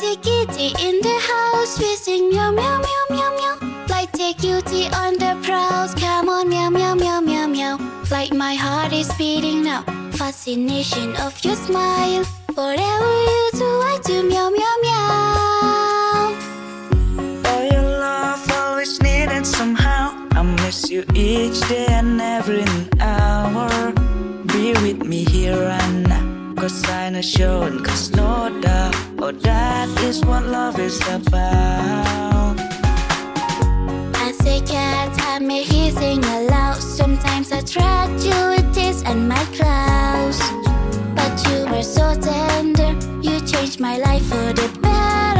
say kitty in the house. We sing meow meow meow meow meow. Like take you tea on the prowls. Come on meow meow meow meow meow. Like my heart is beating now. Fascination of your smile. Whatever you do, I do meow meow meow. Oh, your love always needed somehow. I miss you each day and every hour. Be with me here and now. Cause I know shown, cause no doubt. Oh, that is what love is about. As a cat, I may hear sing aloud. Sometimes I tragedies and my clouds. But you were so tender. You changed my life for the better.